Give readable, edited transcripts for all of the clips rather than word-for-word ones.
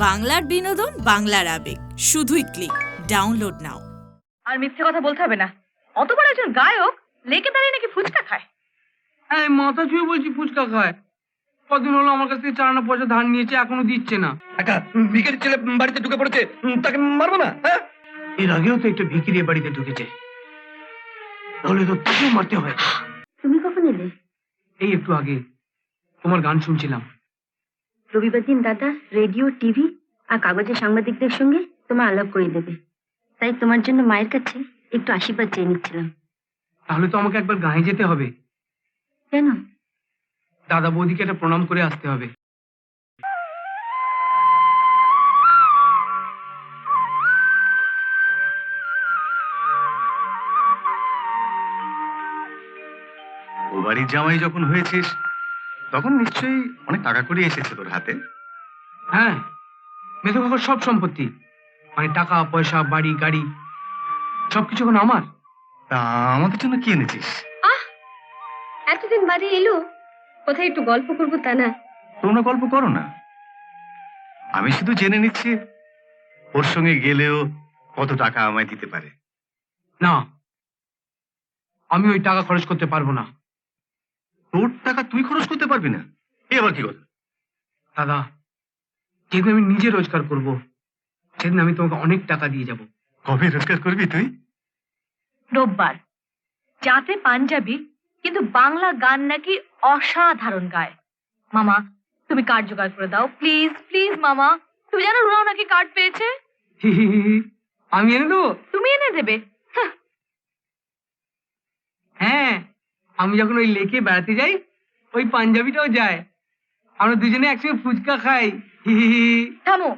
বাংলার বিনোদন, বাংলার আবেগ, শুধুই ক্লিক। ডাউনলোড নাও। আর মিথ্যে কথা বলতে হবে না। অত বড় একজন গায়ক লেকে দাঁড়িয়ে নাকি ফুচকা খায়। হ্যাঁ, মাথা ছুঁয়ে বলছি ফুচকা খায়। কদিন হলো আমার কাছ থেকে 4 পয়সা ধার নিয়েছে, এখনো দিচ্ছে না। একটা ভিখারি ছেলে বাড়িতে ঢুকে পড়েছে, তাকে মারবো না? হ্যাঁ, এর আগেও তো একটা ভিখিরি বাড়িতে ঢুকেছে, তাহলে তো তাকেও মারতে হয়। তুমি কখন এলে? এই একটু আগে তোমার গান শুনছিলাম। রবিবার দিন দাদা রেডিও, টিভি আর কাগজের সাংবাদিকদের সঙ্গে তোমার আলাপ করে দেবে, তাই তোমার জন্য মায়ের কাছে একটু আশীর্বাদ চেয়ে নিচ্ছিলাম। তাহলে তো আমাকে একবার গাঁয়ে যেতে হবে। কেন? দাদা বৌদিকে একটা প্রণাম করে আসতে হবে। ও বাড়ির জামাই যখন হয়েছিস তখন নিশ্চয়ই অনেক টাকা করে এসেছে তোর হাতে। হ্যাঁ, মেধু কাকার সব সম্পত্তি, মানে টাকা পয়সা, বাড়ি গাড়ি, সবকিছু এখন আমার। তা আমাদের জন্য কি এনেছিস? এতদিন বাড়ি এলো, কোথায় একটু গল্প করবো তা না। তোমরা গল্প করো না, আমি শুধু জেনে নিচ্ছি ওর সঙ্গে গেলেও কত টাকা আমায় দিতে পারে। না, আমি ওই টাকা খরচ করতে পারবো না। তোর টাকা তুই খরচ করতে পারবি না? এ আবার কি কথা? দাদা, যেদিন আমি নিজে রোজগার করব সেদিন আমি তোমাকে অনেক টাকা দিয়ে যাব। কবে রোজগার করবি তুই? রোববার। যাতে পাঞ্জাবি, কিন্তু বাংলা গান নাকি অসাধারণ গায়। মামা, তুমি কার্ড জোগাড় করে দাও প্লিজ প্লিজ। মামা, তুমি জানো রুনাও নাকি কার্ড পেয়েছে? আমি এনে দেবো? তুমি এনে দেবে? হাহ। হ্যাঁ, আমি যখন ওই লেকে বেড়াতে যাই, ওই পাঞ্জাবিটাও যায়, আমরা দুজনে একসঙ্গে ফুচকা খাই। থামো,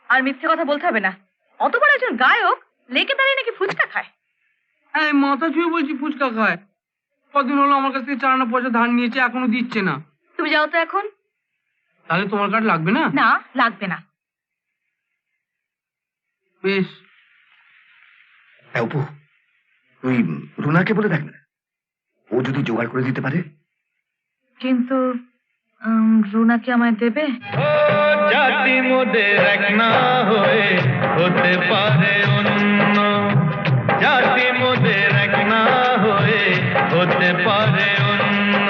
আর মিথ্যে কথা বলতে হবে না। অত বড় একজন গায়ক লেকে দাঁড়িয়ে নাকি ফুচকা খায়। হ্যাঁ, মাথা ছুঁয়ে বলছি ফুচকা খায়। কদিন হলো আমার কাছ থেকে 4 পয়সা ধার নিয়েছে, এখনো দিচ্ছে না। তুমি যাও তো এখন। তাহলে তোমার কার্ড লাগবে না? না, লাগবে না। বেশ। অপু, তুই রুনাকে বলে দেখ না, ও যদি জোগাড় করে দিতে পারে। কিন্তু রুনা কি আমায় দেবে? জাতি মোদের এক না হয়ে হতে পারে অন্য, জাতি মোদের এক না হয়ে হতে পারে অন্য,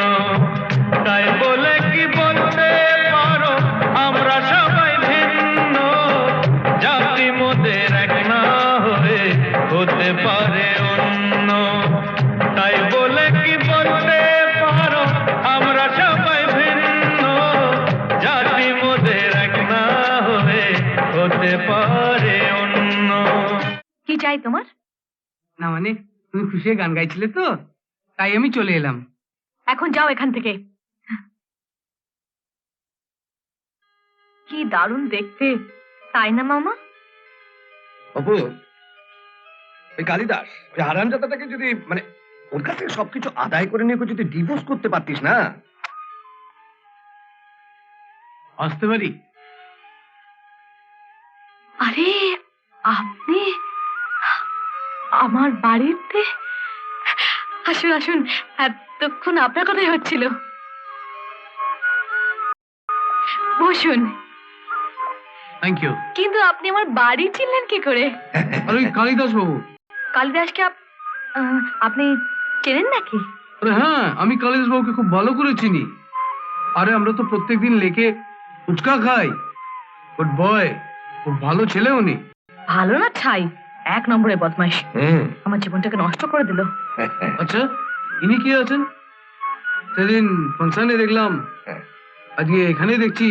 তাই বলে কি বলতে পারো আমরা সবাই ভিন্ন, জাতি মোদের এক না হয়ে হতে পারে অন্য, তাই বলে কি বলতে পারো আমরা সবাই ভিন্ন, জাতি মোদের এক না হয়ে হতে পারে অন্য। কি চাই তোমার? না মানে, তুমি খুশি হয়ে গান গাইছিলে তো, তাই আমি চলে এলাম। এখন যাও এখান থেকে। কি দারুণ দেখতে, তাই না মামা? অপু, ওই কালিদাস, ওই হারামজাদাটাকে যদি মানে ওর কাছ থেকে সবকিছু আদায় করে নিয়ে যদি ডিভোর্স করতে পারতিস না। আসতে পারি? আরে, আপনি আমার বাড়িতে? আসুন আসুন, এতক্ষণ আপনার কথাই হচ্ছিল। বসুন। Thank you. কিন্তু আপনি আমার বাড়ি চিনলেন কি করে? আর ওই কালিদাস বাবু? কালিদাসকে আপনি চেনেন নাকি? আরে হ্যাঁ, আমি কালিদাস বাবুকে খুব ভালো করে চিনি। আরে আমরা তো প্রত্যেকদিন লেকে ফুচকা খাই। গুড বয়, খুব ভালো ছেলে উনি। ভালো না ছাই, 1 নম্বরের বদমাইশ। আমার জীবনটাকে নষ্ট করে দিল। আচ্ছা, ইনি কি আছেন? সেদিন ফাংশনে দেখলাম, আজকে এখানে দেখছি।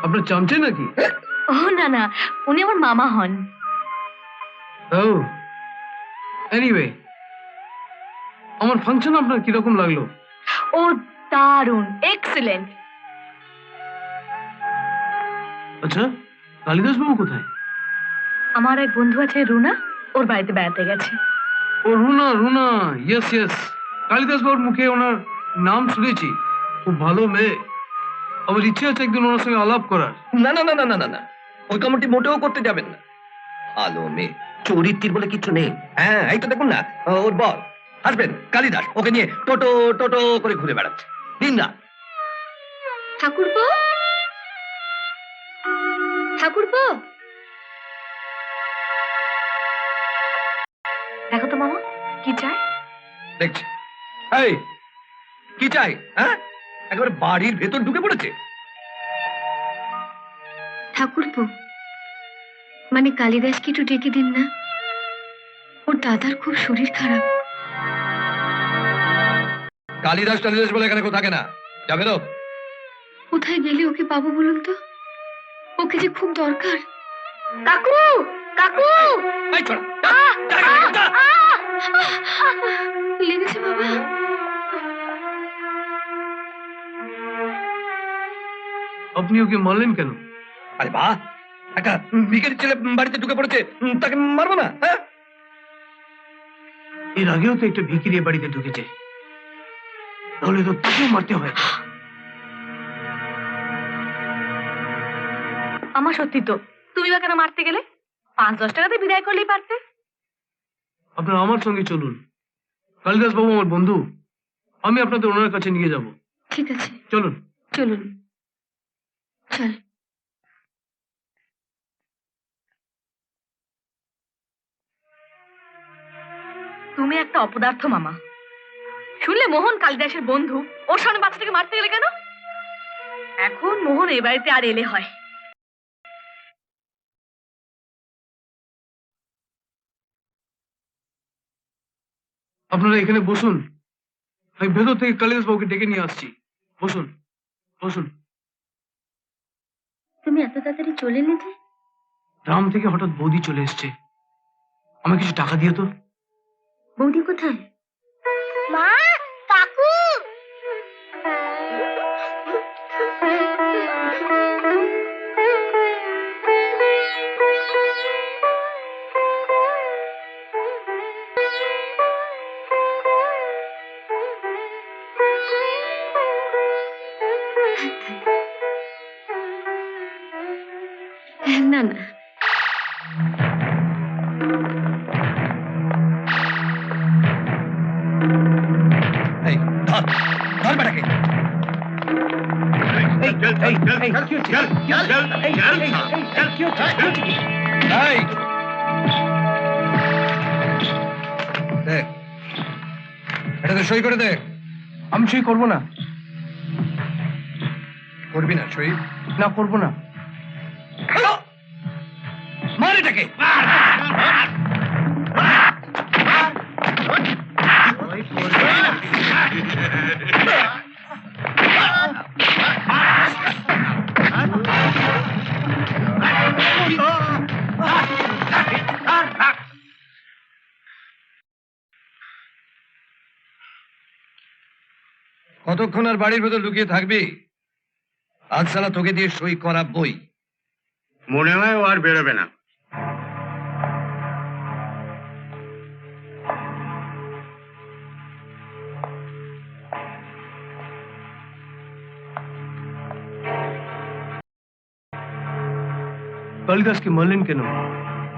আপনার চামচে নাকি? ও না না, উনি আমার মামা হন। ও, এনিওয়ে, আমার ফাংশন আপনার কিরকম লাগলো? ও দারুণ, এক্সেলেন্ট। আচ্ছা, কালিদাস বাবু কোথায়? আমার এক বন্ধু আছে রুনা, ওর বাড়িতে বেড়াতে গেছে। ও রুনা, রুনা, ইয়েস ইয়েস। কালিদাস বাবুর মুখে ওনার নাম শুনেছি। খুব ভালো মেয়ে। আমার ইচ্ছে আছে একদিন ওনার সঙ্গে আলাপ করার। না না না না না না না, ওই কামটি মোটেও করতে যাবেন না। ভালো মেয়ে, চরিত্রের বলে কিছু নেই। হ্যাঁ, এই তো দেখুন না, ওর বল আসবেন কালিদাস, ওকে নিয়ে টোটো টোটো করে ঘুরে বেড়াচ্ছে দিন রাত। ঠাকুরপো, ঠাকুরপো, দেখো তো মামা কি চাই। দেখছি। এই কি চাই? হ্যাঁ, একেবারে বাড়ির ভেতর ঢুকে পড়েছে। ঠাকুরপো, মানে কালিদাসকে একটু ডেকে দিন না, ওর দাদার খুব শরীর খারাপ। কালিদাস টালিদাস বলে এখানে কেউ থাকে না, যাবে তো। কোথায় গেলে ওকে পাবো বলুন তো? ওকে যে খুব দরকার। কাকু, কাকু, এই ছোড়া, যা, যা, যা, যা। লেগেছে বাবা। আপনি ওকে মারলেন কেন? আরে বাহ, একটা ভিখারি ছেলে বাড়িতে ঢুকে পড়েছে, তাকে মারবো না? হ্যাঁ, এর আগেও তো একটা ভিখিরি এ বাড়িতে ঢুকেছে, তাহলে তো তাকেও মারতে হয়। আমার সত্যি তো, তুমি বা কেন মারতে গেলে? 5-10 টাকাতে বিদায় করলেই পারতে। আপনারা আমার সঙ্গে চলুন, কালিদাস বাবু আমার বন্ধু, আমি আপনাদের ওনার কাছে নিয়ে যাব। ঠিক আছে, চলুন। চলুন, চল। তুমি একটা অপদার্থ মামা। শুনলে মোহন কালিদাসের বন্ধু, ওর সামনে বাচ্চাটাকে মারতে গেলে কেন? এখন মোহন এই বাড়িতে আর এলে হয়। আপনারা এখানে বসুন, আমি ভেতর থেকে কালিদাস বাবুকে ডেকে নিয়ে আসছি। বসুন, বসুন। তুমি এত তাড়াতাড়ি চলে এলে যে? গ্রাম থেকে হঠাৎ বৌদি চলে এসছে, আমাকে কিছু টাকা দিয়ে তো। বৌদি কোথায়? মা, কাকু, না না, এই ধর, ধর বেটাকে। এই, দে, এটাতে সই করে দে। আমি সই করবো না। করবি না সই? না, করবো না। মার এটাকে। কতক্ষণ আর বাড়ির ভেতর লুকিয়ে থাকবি? আজ সালা তোকে দিয়ে সই করাবই। মনে হয় ও আর বেরোবে না। কালিদাসকে মারলেন কেন?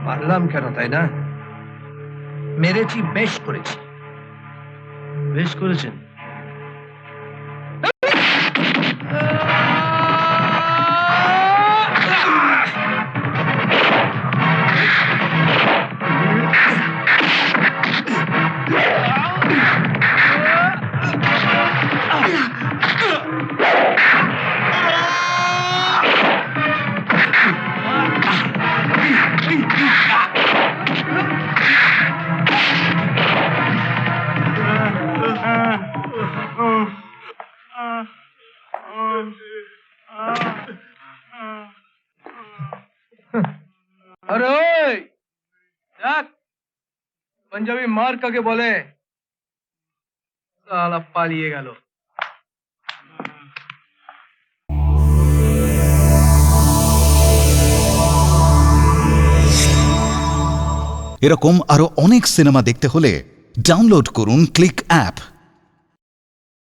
মারলাম কেন তাই না? মেরেছি, বেশ করেছি। বেশ করেছেন। আরে ওই দেখ, পাঞ্জাবি মার কাকে বলে? সালা পালিয়ে গেল। এরকম আরো অনেক সিনেমা দেখতে হলে ডাউনলোড করুন ক্লিক অ্যাপ।